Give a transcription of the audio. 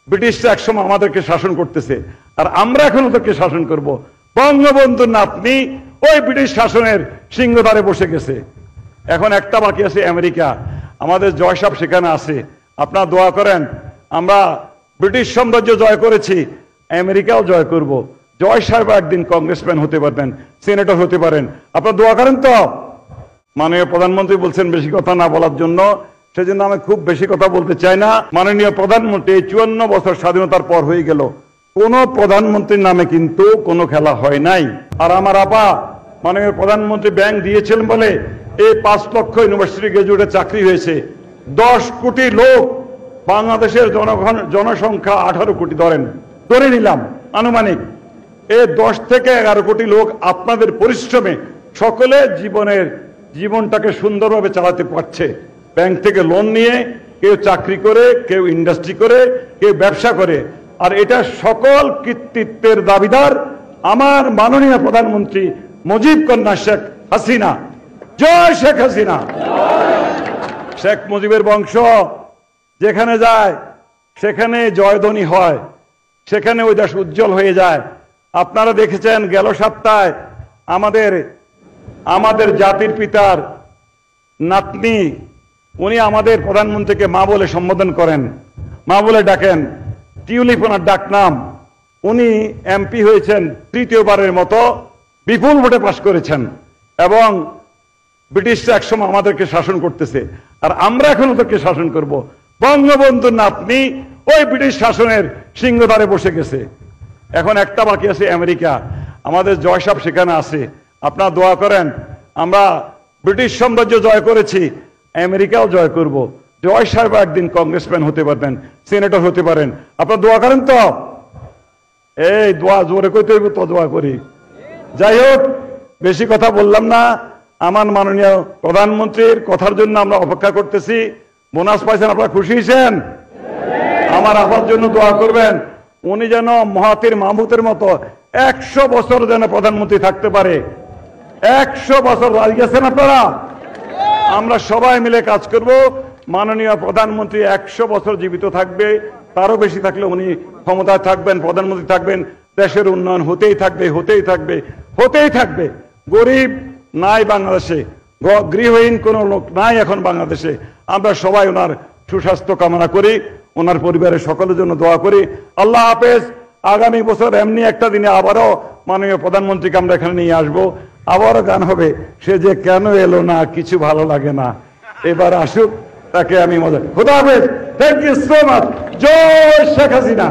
ব্রিটিশরা একসময় আমাদেরকে শাসন করতেছে, আর আমরা এখন ওদেরকে শাসন করব। বঙ্গবন্ধুর নাতনি ওই ব্রিটিশ শাসনের সিংহদ্বারে বসে গেছে। এখন একটা বাকি আছে আমেরিকা। আমাদের জয় সাহেব সেখানে আছে, আপনারা দোয়া করেন। আমরা ব্রিটিশ সাম্রাজ্য জয় করেছি, আমেরিকাও জয় করব। জয় সাহেব একদিন কংগ্রেসম্যান হতে পারবেন, সিনেটর হতে পারেন, আপনারা দোয়া করেন তো। মাননীয় প্রধানমন্ত্রী বলছেন বেশি কথা না বলার জন্য, সেজন্য আমি খুব বেশি কথা বলতে চাই না। মাননীয় প্রধানমন্ত্রী 54 বছর স্বাধীনতার পর হয়ে গেল, কোন প্রধানমন্ত্রীর নামে কিন্তু কোনো খেলা হয় নাই। আর আমার আপা মাননীয় প্রধানমন্ত্রী ব্যাংক দিয়েছিলেন বলে এই 5 লক্ষ ইউনিভার্সিটি গ্রাজুয়েটের চাকরি হয়েছে। 10 কোটি লোক, বাংলাদেশের জনসংখ্যা 18 কোটি ধরে নিলাম আনুমানিক। এই 10 থেকে 11 কোটি লোক আপনাদের পরিশ্রমে সকলে জীবনটাকে সুন্দরভাবে চালাতে পারছে। ব্যাংক থেকে লোন নিয়ে, কেউ চাকরি করে, কেউ ইন্ডাস্ট্রি করে, কেউ ব্যবসা করে। আর এটা সকল কৃতিত্বের দাবিদার আমার মাননীয় প্রধানমন্ত্রী মুজিব কন্যা শেখ হাসিনা। জয় শেখ হাসিনা। শেখ মুজিবের বংশ যেখানে যায় সেখানে জয়ধ্বনি হয়, সেখানে ওই দেশ উজ্জ্বল হয়ে যায়। আপনারা দেখেছেন গেল সপ্তাহে আমাদের জাতির পিতার নাতনি, উনি আমাদের প্রধানমন্ত্রীকে মা বলে সম্বোধন করেন, মা বলে ডাকেন। টিউলিপ ওনার ডাক নাম। উনি এমপি হয়েছেন 3য়বারের মতো, বিপুল ভোটে পাশ করেছেন। এবং ব্রিটিশরা একসময় আমাদেরকে শাসন করতেছে, আর আমরা এখন ওদেরকে শাসন করব। বঙ্গবন্ধুর নাতনি ওই ব্রিটিশ শাসনের সিংহদ্বারে বসে গেছে। এখন একটা বাকি আছে আমেরিকা। আমাদের জয় সাহেব সেখানে আছে, আপনারা দোয়া করেন। আমরা ব্রিটিশ সাম্রাজ্য জয় করেছি, আমেরিকাও জয় করব। জয় সাহেব একদিন কংগ্রেসম্যান হতে পারবেন, সিনেটর হতে পারেন, আপনারা দোয়া করেন তো। এই দোয়া জোরে কইতে হইব তো, দোয়া করি। যাই হোক, বেশি কথা বললাম না। আমার মাননীয় প্রধানমন্ত্রীর কথার জন্য আমরা অপেক্ষা করতেছি। বোনাস পাইছেন, আপনারা খুশি হয়েছেন? আমার আবার জন্য দোয়া করবেন, উনি যেন মহাতির মাহমুদের মতো 100 বছর যেন প্রধানমন্ত্রী থাকতে পারে। 100 বছর রাজি আছেন আপনারা? আমরা সবাই মিলে কাজ করব। মাননীয় প্রধানমন্ত্রী 100 বছর জীবিত থাকবে, তারও বেশি থাকলে উনি ক্ষমতায় থাকবেন, প্রধানমন্ত্রী থাকবেন। দেশের উন্নয়ন হতেই থাকবে। গরিব নাই বাংলাদেশে, গৃহহীন কোনো লোক নাই এখন বাংলাদেশে। আমরা সবাই ওনার সুস্বাস্থ্য কামনা করি, ওনার পরিবারের সকলের জন্য দোয়া করি। আল্লাহ হাফেজ। আগামী বছর এমনি একটা দিনে আবারও মাননীয় প্রধানমন্ত্রীকে আমরা এখানে নিয়ে আসবো, আবারও গান হবে, সে যে কেন এলো না, কিছু ভালো লাগে না, এবার আসুক, তাকে আমি মজা। খুদা হাফেজ। Thank you so much. জয় শেখ হাসিনা।